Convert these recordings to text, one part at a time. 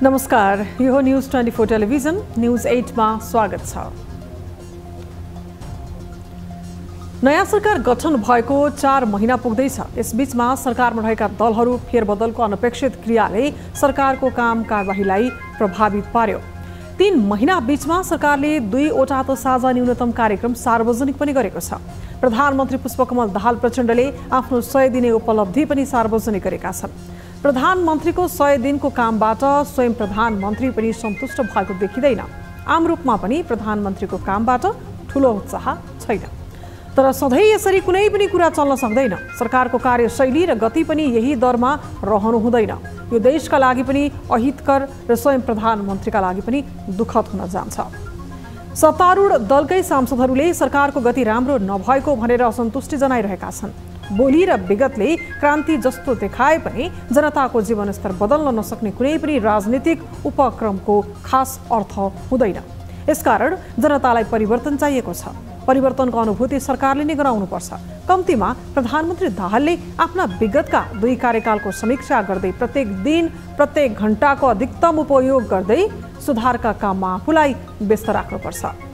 नमस्कार, यो हो न्यूज 24 टेलिभिजन न्यूज 8 मा स्वागत छ। नयाँ सरकार गठन भएको 4 महिना पुग्दैछ। यसबीचमा सरकारमा रहेका दलहरू फेरबदलको अनपेक्षित क्रियाले सरकारको काम कारबाहीलाई प्रभावित पार्यो। 3 महिना बीचमा सरकारले 2वटा त साझा न्यूनतम कार्यक्रम सार्वजनिक पनि गरेको छ। प्रधानमन्त्री पुष्पकमल दाहाल प्रचण्डले आफ्नो 100 दिने उपलब्धि पनि सार्वजनिक गरेका छन्। प्रधानमन्त्रीको 100 दिनको कामबाट स्वयं प्रधानमन्त्री पनि सन्तुष्ट भएको देखिँदैन। आम रूपमा पनि प्रधानमन्त्रीको कामबाट ठूलो उत्साह छैन। तर सधैँ यसरी कुनै पनि कुरा चल्न सक्दैन। सरकारको कार्यशैली र गति पनि यही दरमा रहनु हुँदैन। यो देशका लागि पनि अहितकर र स्वयं प्रधानमन्त्रीका लागि पनि दुःखद हुन जान्छ। सत्तारूढ दलकै सांसदहरूले सरकारको गति राम्रो नभएको भनेर असन्तुष्टि जनाइरहेका छन्। बोली र विगतले क्रान्ति जस्तो देखाए पनि जनताको जीवनस्तर बदल्न नसक्ने कुनै पनि राजनीतिक उपक्रमको खास अर्थ हुँदैन। यसकारण जनतालाई परिवर्तन चाहिएको छ। परिवर्तनको अनुभूति सरकारले नै गराउनुपर्छ। कम्तीमा प्रधानमन्त्री दाहालले आफ्ना विगतका 2 कार्यकालको समीक्षा गर्दै प्रत्येक दिन प्रत्येक घण्टाको अधिकतम उपयोग गर्दै सुधारका काममा आफूलाई व्यस्त राख्नुपर्छ।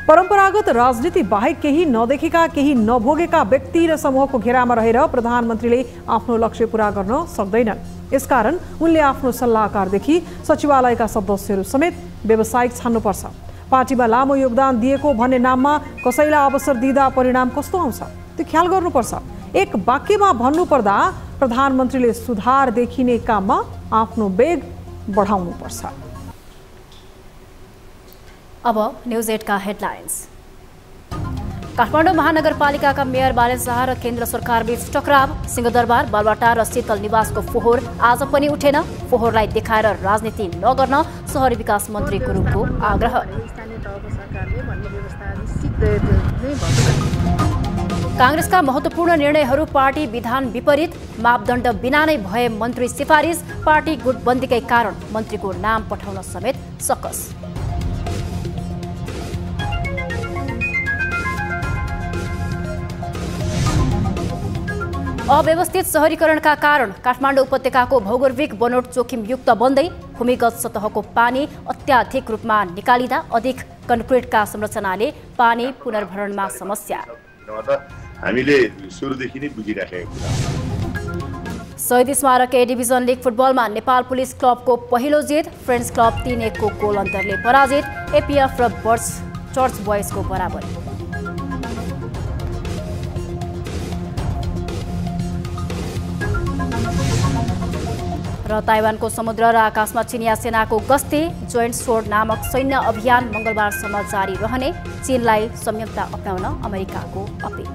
परम्परागत राजनीति बाहेक केही नदेखेका केही नभोगेका व्यक्ति र समूहको घेरामा रहेर प्रधानमन्त्रीले आफ्नो लक्ष्य पूरा गर्न सक्दैनन्। यसकारण उनले आफ्नो सल्लाहकारदेखि सचिवालयका सदस्यहरू समेत व्यावसायिक छान्नुपर्छ। पार्टीमा लामो योगदान दिएको भन्ने नाममा कसैलाई अवसर दिँदा परिणाम कस्तो आउँछ त्यो ख्याल गर्नुपर्छ। एक वाक्यमा भन्नुपर्दा प्रधानमन्त्रीले सुधार देखिने काममा आफ्नो वेग बढाउनुपर्छ। अब न्यूज 8 का हेडलाइन्स। काठमाडौँ महानगरपालिकाका मेयर बालेन शाह र केन्द्र सरकारबीच टकराव। सिंहदरबार, बालुवाटार र शीतल निवासको फोहोर आज पनि उठेन। फोहोरलाई देखाएर राजनीति नगर्न शहरी विकास मन्त्री गुरुङको आग्रह। कांग्रेसका महत्त्वपूर्ण निर्णयहरू पार्टी विधान विपरीत। मापदण्ड बिना नै भए मन्त्री सिफारिस। पार्टी गुटबन्दीकै कारण मन्त्रीको नाम पठाउन समेत सकस। अव्यवस्थित शहरीकरणका कारण काठमाडौँ उपत्यकाको भौगोलिक बनोट जोखिमयुक्त बन्दै भूमिगत सतहको पानी अत्याधिक रूपमा निकालिँदा अधिक कन्क्रिटका संरचनाले पानी पुनर्भरणमा समस्या। हामीले सुरुदेखि नै बुझिराखेको कुरा। शहीद स्मारक ए डिभिजन लिग फुटबलमा नेपाल पुलिस क्लबको पहिलो जित। फ्रेन्ड्स क्लब 3-1 को गोल अन्तरले पराजित। एपीएफ र चर्च बोयजको बराबरी। र ताइवानको समुद्र र आकाशमा चिनिया सेनाको गस्ती। जोइन्ट स्वोर्ड नामक सैन्य अभियान मंगलबारसम्म जारी रहने। चीनलाई संयमता अपनाउन अमेरिकाको अपील।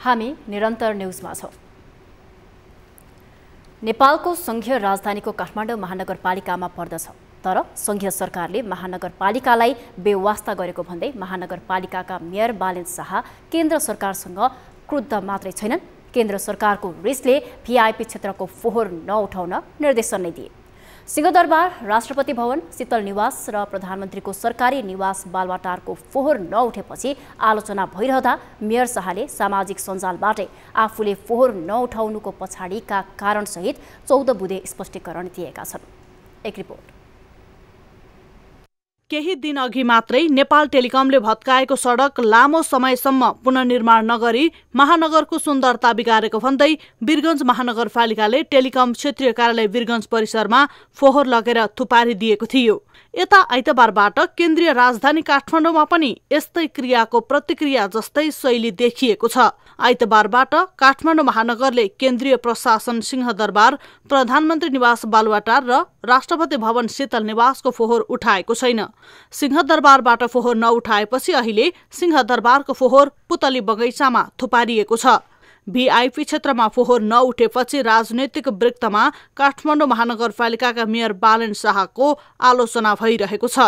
हामी निरन्तर न्यूजमा छौं। नेपालको संघीय राजधानीको काठमाडौँ महानगरपालिकामा पर्दछ। तर संघीय सरकारले महानगरपालिकालाई बेवास्ता गरेको भन्दै महानगरपालिकाका मेयर बालेन शाह केन्द्र सरकारसँग क्रुद्ध मात्रै छैनन्, केन्द्र सरकारको रिसले भिआइपी क्षेत्रको फोहोर नउठाउन निर्देशन नै दिए। सिंहदरबार, राष्ट्रपति भवन, शीतल निवास र प्रधानमन्त्रीको सरकारी निवास बालुवाटारको फोहोर नउठेपछि आलोचना भइरहँदा मेयर शाहले सामाजिक सञ्जालबाटै आफूले फोहोर नउठाउनुको पछाडिका कारणसहित 14 बुँदे स्पष्टीकरण दिएका छन्। एक रिपोर्ट। केही दिन अघि मात्रै नेपाल टेलिकमले भत्काएको सडक लामो समयसम्म पुनर्निर्माण नगरी महानगरको सुन्दरता बिगारेको भन्दै वीरगञ्ज महानगरपालिकाले टेलिकम क्षेत्रीय कार्यालय वीरगञ्ज परिसरमा फोहोर लगेर थुपारिदिएको थियो। यता आइतबारबाट केन्द्रीय राजधानी काठमाडौँमा पनि यस्तै क्रियाको प्रतिक्रिया जस्तै शैली देखिएको छ। आइतबारबाट काठमाडौँ महानगरले केन्द्रीय प्रशासन सिंहदरबार, प्रधानमन्त्री निवास बालुवाटार र राष्ट्रपति भवन शीतल निवासको फोहोर उठाएको छैन। सिंहदरबारबाट फोहोर नउठाएपछि अहिले सिंहदरबारको फोहोर पुतली बगैँचामा थुपारिएको छ। भिआइपी क्षेत्रमा फोहोर नउठेपछि राजनैतिक वृत्तमा काठमाडौँ महानगरपालिकाका मेयर बालेन शाहको आलोचना भइरहेको छ।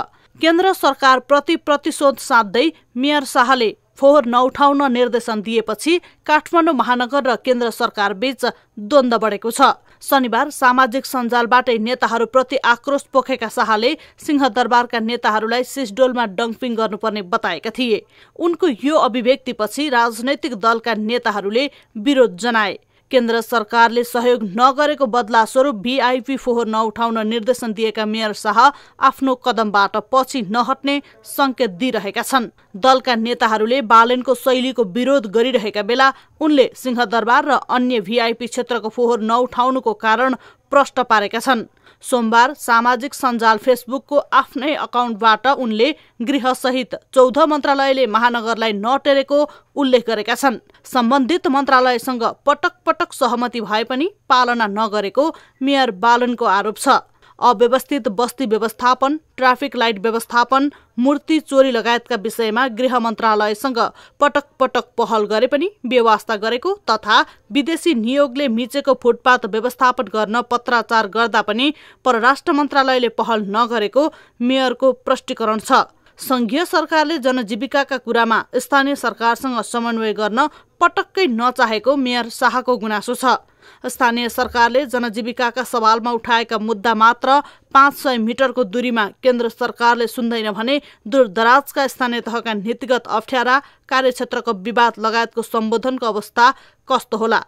केन्द्र सरकार प्रति प्रतिशोध साध्दै मेयर शाहले फोहोर नउठाउन निर्देशन दिएपछि काठमाडौँ महानगर र केन्द्र सरकार बीच द्वन्द्व बढेको छ। शनिबार सामाजिक सञ्जालबाटै नेताहरूप्रति आक्रोश पोखेका शाहले सिंहदरबारका नेताहरूलाई सिसडोलमा डम्पिङ गर्नुपर्ने बताएका थिए। उनको यो अभिव्यक्तिपछि राजनैतिक दलका नेताहरूले विरोध जनाए। केन्द्र सरकारले सहयोग नगरेको बदला स्वरूप भिआइपी फोहोर नउठाउन निर्देशन दिएका मेयर शाह आफ्नो कदमबाट पछि नहट्ने संकेत दिइरहेका छन्। दलका नेताहरूले बालेनको शैलीको विरोध गरिरहेका बेला उनले सिंहदरबार र अन्य भिआइपी क्षेत्रको फोहोर नउठाउनुको कारण प्रश्न पारेका छन्। सोमबार सामाजिक सञ्जाल फेसबुकको आफ्नै अकाउन्टबाट उनले गृहसहित 14 मन्त्रालयले महानगरलाई नटेरेको उल्लेख गरेका छन्। सम्बन्धित मन्त्रालयसँग पटक पटक सहमति भए पनि पालना नगरेको मेयर बालनको आरोप छ। अव्यवस्थित बस्ती व्यवस्थापन, ट्राफिक लाइट व्यवस्थापन, मूर्ति चोरी लगायतका विषयमा गृह मन्त्रालयसँग पटक पटक पहल गरे पनि बेवास्ता गरेको तथा विदेशी नियोगले मिचेको फुटपाथ व्यवस्थापन गर्न पत्राचार गर्दा पनि परराष्ट्र मन्त्रालयले पहल नगरेको मेयरको प्रष्टीकरण छ। संघीय सरकारले जनजीविकाका कुरामा स्थानीय सरकारसँग समन्वय गर्न पटक्कै नचाहेको मेयर शाहको गुनासो छ। स्थानीय सरकारले जनजीविकाका सवालमा उठाएका मुद्दा मात्र 500 मिटरको दूरीमा केन्द्र सरकारले सुन्दैन भने दूरदराजका स्थानीय तहका नीतिगत अप्ठ्यारा, कार्यक्षेत्रको विवाद लगायतको सम्बोधनको अवस्था कस्तो होला?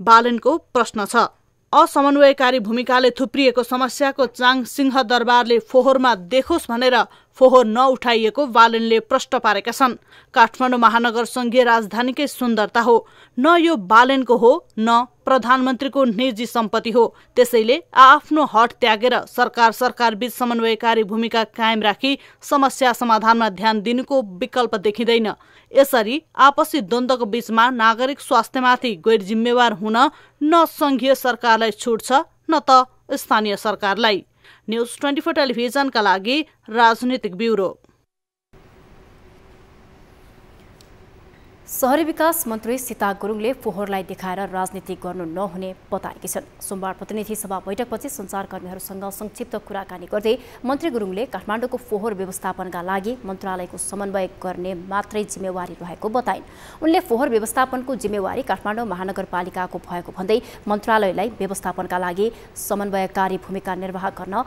बालनको प्रश्न छ। असमन्वयकारी भूमिकाले थुप्रिएको समस्याको चाङ सिंहदरबारले फोहोरमा देखोस् भनेर फोहोर नउठाइएको बालनले प्रश्न पारेका छन्। काठमाडौँ महानगर संघीय राजधानीकै सुन्दरता हो, न यो बालनको हो न प्रधानमन्त्रीको निजी सम्पत्ति हो। त्यसैले आफ्नो हट त्यागेर सरकार बीच समन्वयकारी भूमिका कायम राखी समस्या समाधानमा ध्यान दिनुको विकल्प देखिँदैन। यसरी आपसी द्वन्द्वको बीचमा नागरिक स्वास्थ्यमाथि गैर जिम्मेवार हुन न संघीय सरकारलाई छुट छ न त स्थानीय सरकारलाई। न्यूज 24 टेलिभिजनका लागि राजनीतिक ब्युरो। शहरी विकास मन्त्री सीता गुरुङले फोहोरलाई देखाएर राजनीति गर्नु नहुने बताएकी छन्। सोमबार प्रतिनिधि सभा बैठकपछि सञ्चारकर्मीहरूसँग संक्षिप्त कुराकानी गर्दै मन्त्री गुरुङले काठमाडौँको फोहोर व्यवस्थापनका लागि मन्त्रालयको समन्वय गर्ने मात्रै जिम्मेवारी रहेको बताइन्। उनले फोहोर व्यवस्थापनको जिम्मेवारी काठमाडौँ महानगरपालिकाको भएको भन्दै मन्त्रालयलाई व्यवस्थापनका लागि समन्वयकारी भूमिका निर्वाह गर्न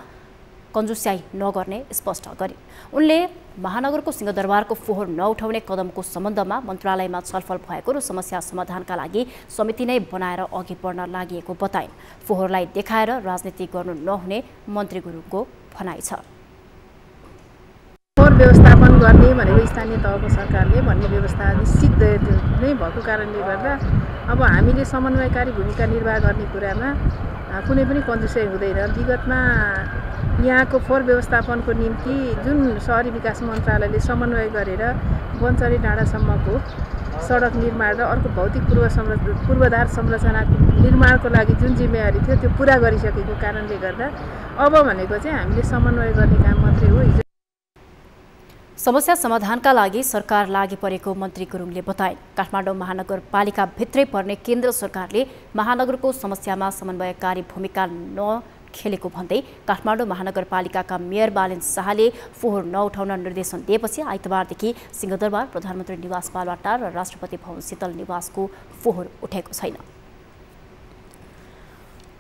कन्जुस्याई नगर्ने स्पष्ट गरे। उनले महानगरको सिंहदरबारको फोहोर नउठाउने कदमको सम्बन्धमा मन्त्रालयमा छलफल भएको र समस्या समाधानका लागि समिति नै बनाएर अघि बढ्न लागि बताइन्। फोहोरलाई देखाएर राजनीति गर्नु नहुने मन्त्री गुरुङको भनाइ छ। फोहोर व्यवस्थापन गर्ने भनेको स्थानीय तहको सरकारले भन्ने व्यवस्था निश्चित नै भएको कारणले गर्दा अब हामीले समन्वयकारी भूमिका निर्वाह गर्ने कुरामा कुनै पनि कन्जुसाइ हुँदैन। विगतमा यहाँको फोहोर व्यवस्थापनको निम्ति जुन शहरी विकास मन्त्रालयले समन्वय गरेर वनचरी डाँडासम्मको सडक निर्माण र अर्को भौतिक पूर्वाधार संरचना निर्माणको लागि जुन जिम्मेवारी थियो त्यो पुरा गरिसकेको कारणले गर्दा अब भनेको चाहिँ हामीले समन्वय गर्ने काम मात्रै हो। समस्या समाधानका लागि सरकार लागि परेको मन्त्री गुरुङले बताए। काठमाडौँ महानगरपालिका भित्रै पर्ने केन्द्र सरकारले महानगरको समस्यामा समन्वयकारी भूमिका नखेलेको भन्दै काठमाडौँ महानगरपालिकाका मेयर बालेन शाहले फोहोर नउठाउन निर्देशन दिएपछि आइतबारदेखि सिंहदरबार, प्रधानमन्त्री निवास बालुवाटार र राष्ट्रपति भवन शीतल निवासको फोहोर उठेको छैन।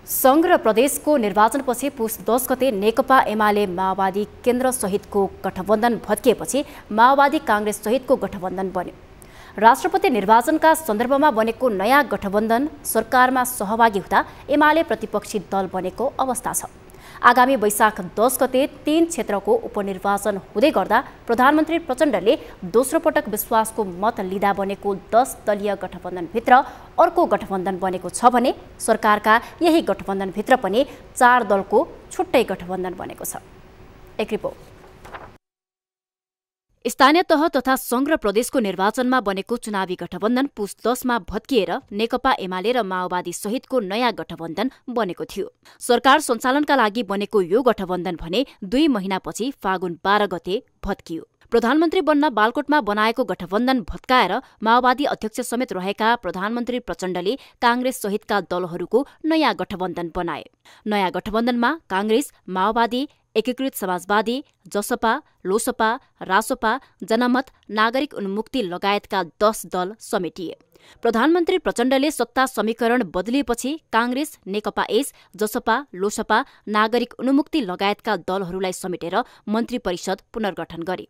संघ र प्रदेशको निर्वाचनपछि पुस 10 गते नेकपा एमाले माओवादी केन्द्र सहितको गठबन्धन भत्किएपछि माओवादी काङ्ग्रेस सहितको गठबन्धन बन्यो। राष्ट्रपति निर्वाचनका सन्दर्भमा बनेको नयाँ गठबन्धन सरकारमा सहभागी हुँदा एमाले प्रतिपक्षी दल बनेको अवस्था छ। आगामी वैशाख 10 गते 3 क्षेत्रको उपनिर्वाचन हुँदै गर्दा प्रधानमन्त्री प्रचण्डले दोस्रो पटक विश्वासको मत लिँदा बनेको 10 दलीय गठबन्धनभित्र अर्को गठबन्धन बनेको छ भने सरकारका यही गठबन्धनभित्र पनि 4 दलको छुट्टै गठबन्धन बनेको छ। एक रिपोर्ट। स्थानीय तह तथा संघ र प्रदेशको निर्वाचनमा बनेको चुनावी गठबन्धन पुस 10 मा भत्किएर नेकपा एमाले र माओवादी सहितको नयाँ गठबन्धन बनेको थियो। सरकार सञ्चालनका लागि बनेको यो गठबन्धन भने 2 महिनापछि फागुन 12 गते भत्कियो। प्रधानमन्त्री बन्न बालकोटमा बनाएको गठबन्धन भत्काएर माओवादी अध्यक्ष समेत रहेका प्रधानमन्त्री प्रचण्डले काङ्ग्रेस सहितका दलहरूको नयाँ गठबन्धन बनाए। नयाँ गठबन्धनमा काङ्ग्रेस, माओवादी, एकीकृत समाजवादी, जसपा, लोसपा, रासोपा, जनमत, नागरिक उन्मुक्ति लगायतका 10 दल समेटिए। प्रधानमन्त्री प्रचण्डले सत्ता समीकरण बदलिएपछि कांग्रेस, नेकपा एस, जसपा, लोसपा, नागरिक उन्मुक्ति लगायतका दलहरूलाई समेटेर मन्त्री परिषद पुनर्गठन गरे।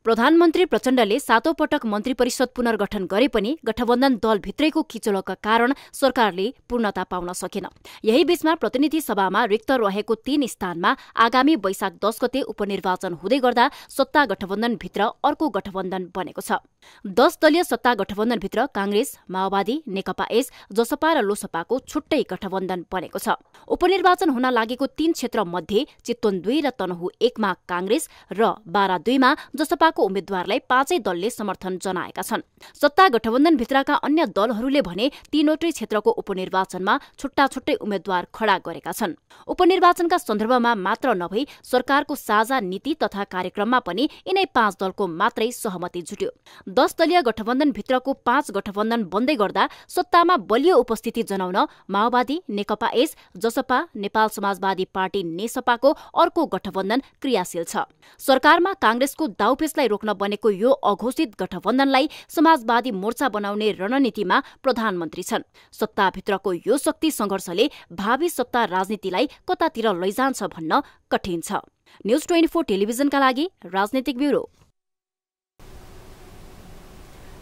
प्रधानमन्त्री प्रचण्डले 7औं पटक मन्त्री परिषद पुनर्गठन गरे पनि गठबन्धन दलभित्रैको किचोलका कारण सरकारले पूर्णता पाउन सकेन। यही बीचमा प्रतिनिधि सभामा रिक्त रहेको 3 स्थानमा आगामी वैशाख 10 गते उपनिर्वाचन हुँदै गर्दा सत्ता गठबन्धनभित्र अर्को गठबन्धन बनेको छ। 10 दलीय सत्ता गठबन्धनभित्र कांग्रेस, माओवादी, नेकपा एस, जसपा र लोसपाको छुट्टै गठबन्धन बनेको छ। उपनिर्वाचन हुन लागेको 3 क्षेत्र मध्ये चितवन 2 र तनहु 1 मा कांग्रेस र बारा 2 मा जसपाको उम्मेद्वारलाई 5 दलले समर्थन जनाएका छन्। सत्ता गठबन्धनभित्रका अन्य दलहरूले भने 3वटै क्षेत्रको उपनिर्वाचनमा छुट्टा छुट्टै उम्मेद्वार खडा गरेका छन्। उपनिर्वाचनका सन्दर्भमा मात्र नभई सरकारको साझा नीति तथा कार्यक्रममा पनि यिनै 5 दलको मात्रै सहमति जुट्यो। 10 दलीय गठबन्धनभित्रको 5 गठबन्धन बन्दै गर्दा सत्तामा बलियो उपस्थिति जनाउन माओवादी, नेकपा एस, जसपा, नेपाल समाजवादी पार्टी नेसपाको अर्को गठबन्धन क्रियाशील छ। सरकारमा कांग्रेसको दाउपेचलाई रोक्न बनेको यो अघोषित गठबन्धनलाई समाजवादी मोर्चा बनाउने रणनीतिमा प्रधानमन्त्री छन्। सत्ताभित्रको यो शक्ति संघर्षले भावी सत्ता राजनीतिलाई कतातिर लैजान्छ भन्न कठिन छ। न्यूज 24 टेलिभिजनका लागि राजनीतिक ब्युरो।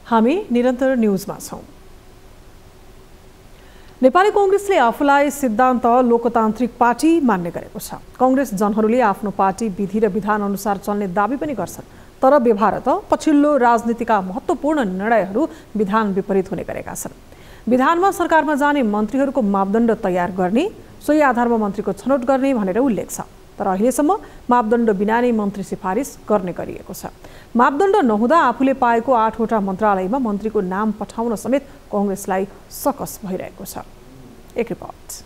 हामी निरन्तर न्यूजमा छौं। नेपाली कांग्रेसले आफूलाई सिद्धान्त लोकतान्त्रिक पार्टी मान्ने गरेको छ। कांग्रेस जनहरूले आफ्नो पार्टी विधि र विधान अनुसार चल्ने दाबी पनि गर्छन्, तर व्यवहार त पछिल्लो राजनीतिका महत्त्वपूर्ण निर्णयहरू विधान विपरीत हुने गरेका छन्। विधानमा सरकारमा जाने मन्त्रीहरूको मापदण्ड तयार गर्ने, सोही आधारमा मन्त्रीको छनौट गर्ने भनेर उल्लेख छ। तर अहिलेसम्म मापदण्ड बिना नै मन्त्री सिफारिस गर्ने गरिएको छ। मापदण्ड नहुँदा आफूले पाएको 8वटा मन्त्रालयमा मन्त्रीको नाम पठाउन समेत कांग्रेसलाई सकस भइरहेको छ। एक रिपोर्ट।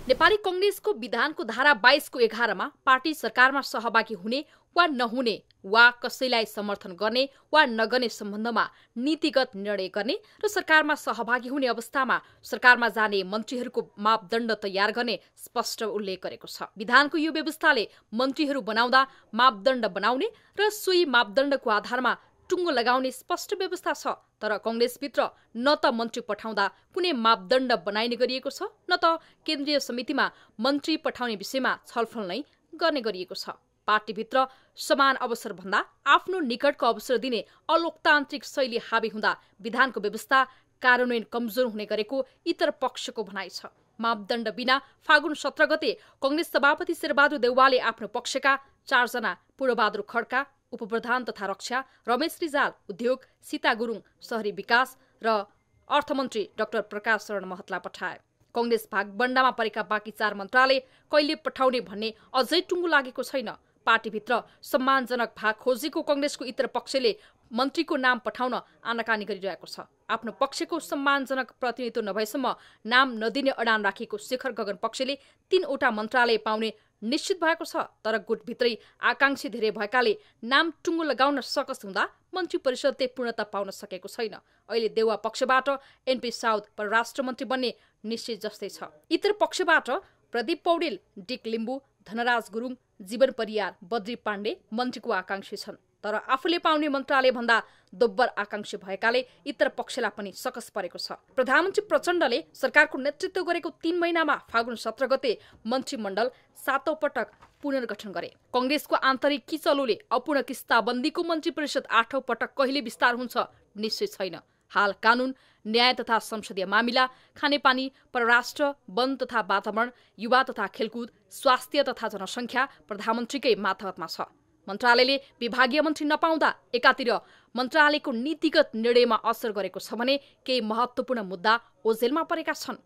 नेपाली कांग्रेसको विधानको धारा 22 को 11 मा पार्टी सरकारमा सहभागी हुने वा नहुने वा कसैलाई समर्थन गर्ने वा नगर्ने सम्बन्धमा नीतिगत निर्णय गर्ने र सरकारमा सहभागी हुने अवस्थामा सरकारमा जाने मन्त्रीहरूको मापदण्ड तयार गर्ने स्पष्ट उल्लेख गरेको छ। विधानको यो व्यवस्थाले मन्त्रीहरू बनाउँदा मापदण्ड बनाउने र सोही मापदण्डको आधारमा टुङ्गो लगाउने स्पष्ट व्यवस्था छ। तर कांग्रेसभित्र न त मन्त्री पठाउँदा कुनै मापदण्ड बनाइने गरिएको छ, न त केन्द्रीय समितिमा मन्त्री पठाउने विषयमा छलफल नै गर्ने गरिएको छ। पार्टीभित्र समान अवसर भन्दा आफ्नो निकटको अवसर दिने अलोकतान्त्रिक शैली हावी हुँदा विधानको व्यवस्था कार्यान्वयन कमजोर हुने गरेको इतर पक्षको भनाइ छ। मापदण्ड बिना फागुन 17 गते कांग्रेस सभापति शेरबहादुर देउवाले आफ्नो पक्षका 4 जना पूर्णबहादुर खड्का, उपप्रधान तथा रक्षा रमेश रिजाल, उद्योग सीता गुरुङ, शहरी विकास र अर्थमन्त्री डाक्टर प्रकाश शरण महतलाई पठाए। कांग्रेस भागबण्डामा परेका बाँकी 4 मन्त्रालय कहिले पठाउने भन्ने अझै टुङ्गो लागेको छैन। पार्टीभित्र सम्मानजनक भाग खोजेको कांग्रेसको इतर पक्षले मन्त्रीको नाम पठाउन आनाकानी गरिरहेको छ। आफ्नो पक्षको सम्मानजनक प्रतिनिधित्व नभएसम्म नाम नदिने अडान राखेको शेखर गगन पक्षले 3वटा मन्त्रालय पाउने निश्चित भएको छ। तर गुटभित्रै आकांक्षी धेरै भएकाले नाम टुङ्गो लगाउन सकस हुँदा मन्त्री परिषदले पूर्णता पाउन सकेको छैन। अहिले देउवा पक्षबाट एनपी साउद परराष्ट्र मन्त्री बन्ने निश्चित जस्तै छ। इतर पक्षबाट प्रदीप पौडेल, डिक लिम्बू, धनराज गुरुङ, जीवन परियार, बद्री पाण्डे मन्त्रीको आकांक्षी छन्। तर आफूले पाउने मन्त्रालय भन्दा दोब्बर आकांक्षी भएकाले इतर पक्षलाई पनि सकस परेको छ। प्रधानमन्त्री प्रचण्डले सरकारको नेतृत्व गरेको 3 महिनामा फागुन 17 गते मन्त्रीमण्डल 7औं पटक पुनर्गठन गरे। कांग्रेसको आन्तरिक किचलोले अपूर्ण किस्ताबन्दीको मन्त्री परिषद 8औं पटक कहिले विस्तार हुन्छ निश्चित छैन। हाल कानून, न्याय तथा संसदीय मामिला, खानेपानी, परराष्ट्र, वन तथा वातावरण, युवा तथा खेलकुद, स्वास्थ्य तथा जनसङ्ख्या प्रधानमन्त्रीकै मातहतमा छ। मन्त्रालयले विभागीय मन्त्री नपाउँदा एकातिर मन्त्रालयको नीतिगत निर्णयमा असर गरेको छ भने केही महत्त्वपूर्ण मुद्दा ओझेलमा परेका छन्।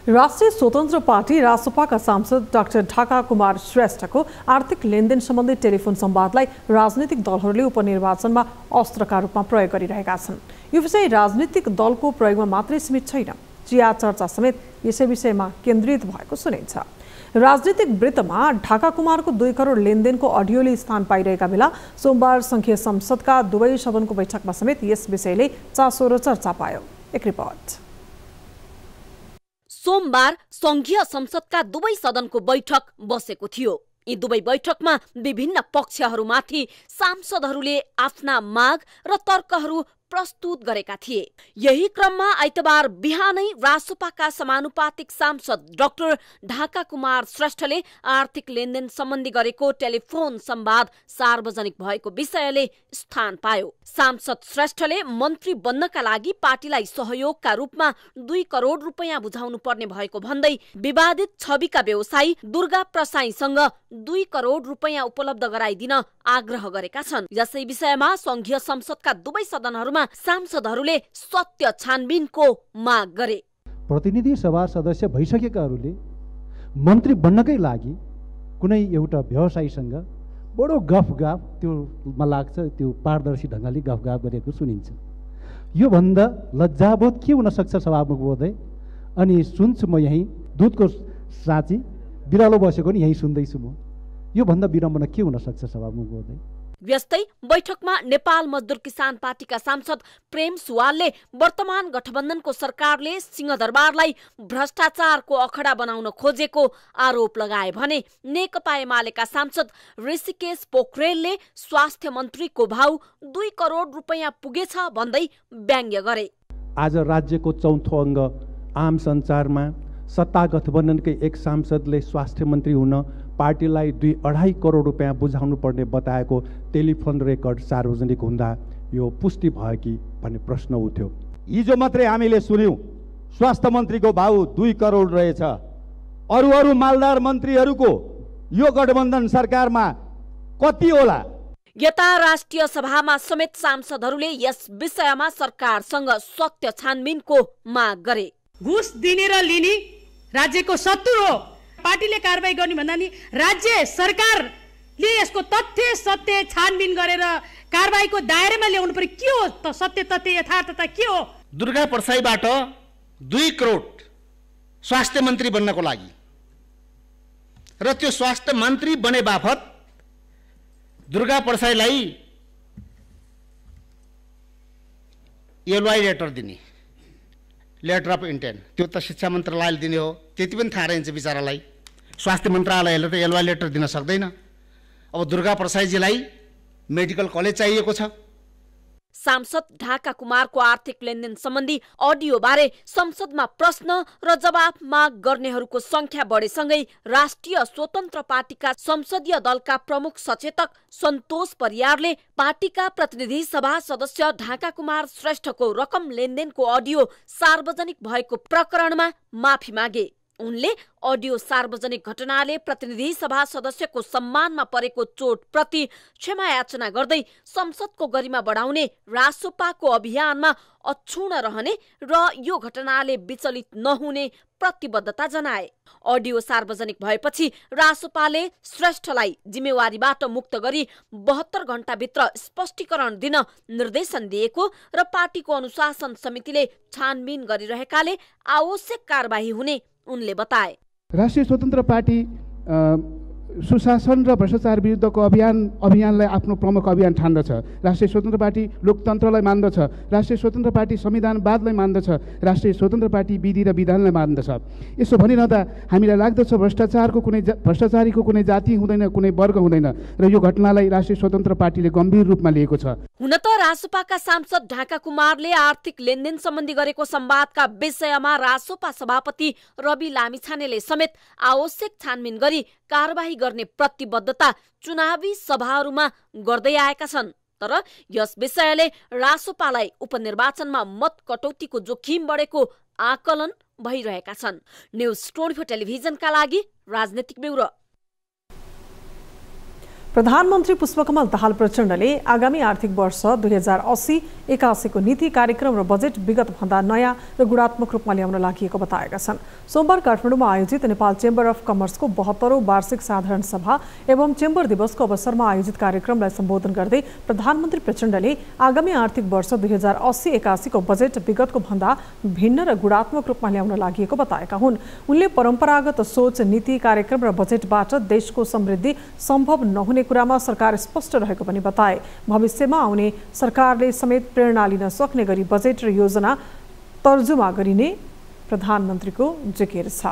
राष्ट्रिय स्वतन्त्र पार्टी रासपाका सांसद डाक्टर ढाका कुमार श्रेष्ठको आर्थिक लेनदेन सम्बन्धी टेलिफोन संवादलाई राजनीतिक दलहरूले उपनिर्वाचनमा अस्त्रका रूपमा प्रयोग गरिरहेका छन्। यो विषय राजनीतिक दलको प्रयोगमा मात्रै सीमित छैन, चिया चर्चा समेत यसै विषयमा केन्द्रित भएको सुनिन्छ। राजनीतिक वृत्तमा ढाका कुमारको 2 करोड लेनदेनको अडियोले स्थान पाइरहेका बेला सोमबार संघीय संसदका दुवै सदनको बैठकमा समेत यस विषयले चासो र चर्चा पायो। एक रिपोर्ट। सोमबार संघीय संसदका दुवै सदनको बैठक बसेको थियो। यी दुवै बैठकमा विभिन्न पक्षहरूमाथि सांसदहरूले आफ्ना माग र तर्कहरू प्रस्तुत गरेका थिए। यही क्रममा आइतबार बिहानै रासोपाका समानुपातिक सांसद डाक्टर ढाका कुमार श्रेष्ठले आर्थिक लेनदेन सम्बन्धी गरेको टेलिफोन संवाद सार्वजनिक भएको विषयले स्थान पायो। सांसद श्रेष्ठले मन्त्री बन्नका लागि पार्टीलाई सहयोगका रूपमा 2 करोड रुपैयाँ बुझाउनु पर्ने भएको भन्दै विवादित छविका व्यवसायी दुर्गा प्रसाईसँग 2 करोड रुपैयाँ उपलब्ध गराइदिन आग्रह गरेका छन्। यसै विषयमा संघीय संसदका दुवै सदनहरूमा सांसदहरूले सत्य छानबिनको माग गरे। प्रतिनिधि सभा सदस्य भइसकेकाहरूले मन्त्री बन्नकै लागि कुनै एउटा व्यवसायीसँग बडो गफगाफ त्योमा लाग्छ, त्यो पारदर्शी ढङ्गले गफगाफ गरेको सुनिन्छ। यो भन्दा लज्जाबोध के हुन सक्छ सभामुख महोदय? अनि सुन्छु म यहीँ दुधको साँची बिरालो बसेको नि यहीँ सुन्दैछु म। यो भन्दा विडम्बना के हुन सक्छ सभामुख महोदय? व्यस्तै बैठकमा नेपाल मजदुर किसान पार्टीका सांसद प्रेम सुवालले वर्तमान गठबन्धनको सरकारले सिंहदरबारलाई भ्रष्टाचारको अखडा बनाउन खोजेको आरोप लगाए भने नेकपा एमालेका सांसद ऋषिकेश पोखरेलले स्वास्थ्य मन्त्रीको भाउ 2 करोड रुपैयाँ पुगेछ भन्दै व्यङ्ग्य गरे। आज राज्यको चौथो अङ्ग आम सञ्चारमा सत्ता गठबन्धनकै एक सांसदले स्वास्थ्य मन्त्री हुन पार्टीलाई 2.5 करोड रुपैयाँ बुझाउनु पर्ने बताएको टेलिफोन रेकर्ड सार्वजनिक हुँदा यो पुष्टि भयो कि भन्ने प्रश्न उठ्यो। हिजो मात्रै हामीले सुन्यौं स्वास्थ्य मन्त्रीको भाउ 2 करोड रहेछ। अरू मालदार मन्त्रीहरूको यो गठबन्धन सरकारमा कति होला? यता राष्ट्रिय सभामा समेत सांसदहरूले यस विषयमा सरकारसँग सत्य छानबिनको माग गरे। घुस दिने र लिने राज्यको शत्रु हो। पार्टीले कारबाही गर्ने भन्दा नि राज्य सरकारले यसको तथ्य सत्य छानबिन गरेर कारबाहीको दायरामा ल्याउनु पर्यो। के हो त सत्य तथ्य यथार्थता के हो? दुर्गा प्रसाईबाट 2 करोड स्वास्थ्य मन्त्री बन्नको लागि र त्यो स्वास्थ्य मन्त्री बने बापत दुर्गा प्रसाईलाई एलवाई लेटर दिने, लेटर अफ इन्टेन्ट, त्यो त शिक्षा मन्त्रालयले दिने हो। त्यति पनि थाहा रहन्छ बिचरालाई। स्वास्थ्य मन्त्रालयले त एलवाई लेटर दिन सक्दैन। अब दुर्गा प्रसाईजीलाई मेडिकल कलेज चाहिएको छ। सांसद ढाका कुमारको आर्थिक लेनदेन सम्बन्धी अडियो बारे संसदमा प्रश्न र जवाफ माग गर्नेहरूको संख्या बढेसँगै राष्ट्रिय स्वतन्त्र पार्टीका संसदीय दलका प्रमुख सचेतक सन्तोष परियारले पार्टीका प्रतिनिधि सभा सदस्य ढाका कुमार श्रेष्ठको रकम लेनदेनको अडियो सार्वजनिक भएको प्रकरणमा माफी मागे। उनले अडियो सार्वजनिक घटनाले प्रतिनिधि सभा सदस्यको सम्मानमा परेको चोट प्रति क्षमा याचना गर्दै संसदको गरिमा बढाउने रासोपाको अभियानमा अक्षुण्ण रहने र यो घटनाले विचलित नहुने प्रतिबद्धता जनाए। अडियो सार्वजनिक भएपछि रासोपाले श्रेष्ठलाई जिम्मेवारीबाट मुक्त गरी 72 घण्टाभित्र स्पष्टीकरण दिन निर्देशन दिएको र पार्टीको अनुशासन समितिले छानबिन गरिरहेकाले आवश्यक कारबाही हुने उनले बताए। राष्ट्रिय स्वतन्त्र पार्टी सुशासन र भ्रष्टाचार विरुद्धको अभियानलाई आफ्नो प्रमुख अभियान ठान्दछ। राष्ट्रिय स्वतन्त्र पार्टी लोकतन्त्रलाई मान्दछ। राष्ट्रिय स्वतन्त्र पार्टी संविधानवादलाई मान्दछ। राष्ट्रिय स्वतन्त्र पार्टी विधि र विधानलाई मान्दछ। यसो भनिरहँदा हामीलाई लाग्दछ भ्रष्टाचारीको कुनै जाति हुँदैन, कुनै वर्ग हुँदैन र यो घटनालाई राष्ट्रिय स्वतन्त्र पार्टीले गम्भीर रूपमा लिएको छ। हुन त रासोपाका सांसद ढाका कुमारले आर्थिक लेनदेन सम्बन्धी गरेको संवादका विषयमा रासोपा सभापति रवि लामिछानेले समेत आवश्यक छानबिन गरी कारबाही गर्ने प्रतिबद्धता चुनावी सभाहरूमा गर्दै आएका छन्। तर यस विषयले रासोपालाई उपनिर्वाचनमा मत कटौतीको जोखिम बढेको आकलन भइरहेका छन्। न्युज 24 टेलिभिजनका लागि राजनीतिक ब्युरो। प्रधानमन्त्री पुष्पकमल दाहाल प्रचण्डले आगामी आर्थिक वर्ष 2080-81 को नीति कार्यक्रम र बजेट विगत भन्दा नयाँ र गुणात्मक रूपमा ल्याउन लागि बताएका छन्। सोमबार काठमाडौँमा आयोजित नेपाल चेम्बर अफ कमर्सको 72औं वार्षिक साधारण सभा एवं चेम्बर दिवसको अवसरमा आयोजित कार्यक्रमलाई सम्बोधन गर्दै प्रधानमन्त्री प्रचण्डले आगामी आर्थिक वर्ष 2080-81 को बजेट विगतको भन्दा भिन्न र गुणात्मक रूपमा ल्याउन लागि बताएका हुन्। उनले परम्परागत सोच, नीति कार्यक्रम र बजेटबाट देशको समृद्धि सम्भव नहुने कुरामा सरकार स्पष्ट रहेको पनि बताए। भविष्यमा आउने सरकारले समेत प्रेरणा लिन सक्ने गरी बजेट र योजना तर्जुमा गरिने प्रधानमन्त्रीको जिकिर छ।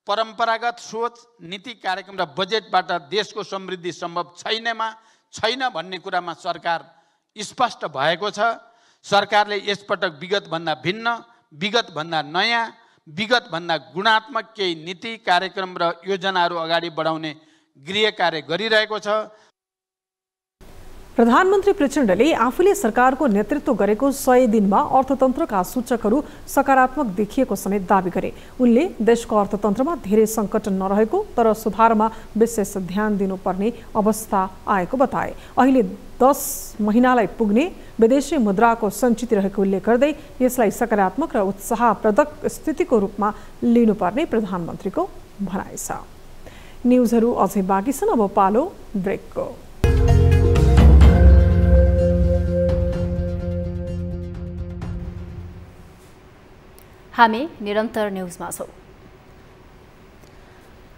परम्परागत सोच, नीति कार्यक्रम र बजेटबाट देशको समृद्धि सम्भव छैन भन्ने कुरामा सरकार स्पष्ट भएको छ। सरकारले यसपटक विगतभन्दा भिन्न, विगतभन्दा नयाँ, विगतभन्दा गुणात्मक केही नीति कार्यक्रम र योजनाहरू अगाडि बढाउने गृह कार्य गरिरहेको छ। प्रधानमन्त्री प्रचण्डले आफूले सरकारको नेतृत्व गरेको 100 दिनमा अर्थतन्त्रका सूचकहरू सकारात्मक देखिएको समेत दावी गरे। उनले देशको अर्थतन्त्रमा धेरै सङ्कट नरहेको तर सुधारमा विशेष ध्यान दिनुपर्ने अवस्था आएको बताए। अहिले 10 महिनालाई पुग्ने विदेशी मुद्राको सञ्चित रहेको उल्लेख गर्दै यसलाई सकारात्मक र उत्साहप्रदक स्थितिको रूपमा लिनुपर्ने प्रधानमन्त्रीको भनाइ छ। न्युजहरू अझै बाँकी छन्, अब पालो ब्रेकको। हामी निरन्तर न्युजमा छौँ।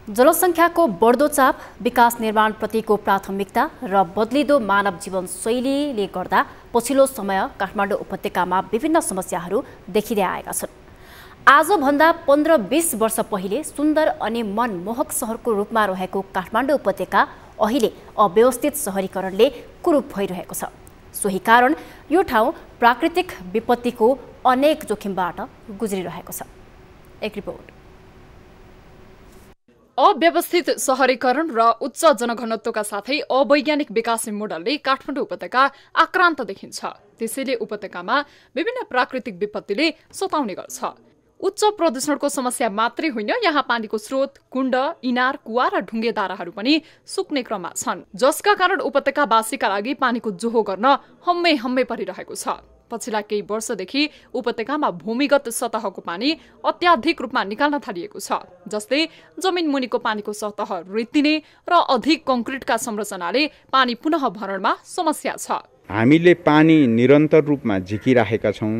जनसङ्ख्याको बढ्दो चाप, विकास निर्माणप्रतिको प्राथमिकता र बदलिदो मानव जीवन शैलीले गर्दा पछिल्लो समय काठमाडौँ उपत्यकामा विभिन्न समस्याहरू देखिँदै आएका छन्। आजभन्दा 15-20 वर्ष पहिले सुन्दर अनि मनमोहक सहरको रूपमा रहेको काठमाडौँ उपत्यका अहिले अव्यवस्थित सहरीकरणले कुरूप भइरहेको छ। सोही कारण यो ठाउँ प्राकृतिक विपत्तिको अनेक जोखिमबाट गुज्रिरहेको छ। एक रिपोर्ट। अव्यवस्थित सहरीकरण र उच्च जनघनत्वका साथै अवैज्ञानिक विकास मोडलले काठमाडौँ उपत्यका आक्रान्त देखिन्छ। त्यसैले उपत्यकामा विभिन्न प्राकृतिक विपत्तिले सताउने गर्छ। उच्च प्रदूषणको समस्या मात्रै होइन, यहाँ पानीको स्रोत, कुण्ड, इनार, कुवा र ढुङ्गेधाराहरू पनि सुक्ने क्रममा छन्, जसका कारण उपत्यकावासीका लागि पानीको जोहो गर्न हम्मे परिरहेको छ। पछिल्ला केही वर्षदेखि उपत्यकामा भूमिगत सतहको पानी अत्याधिक रूपमा निकाल्न थालिएको छ। जस्तै जमिन मुनिको पानीको सतह रित्तिने र अधिक कङ्क्रिटका संरचनाले पानी पुनः भरणमा समस्या छ। हामीले पानी निरन्तर रूपमा झिकिराखेका छौँ।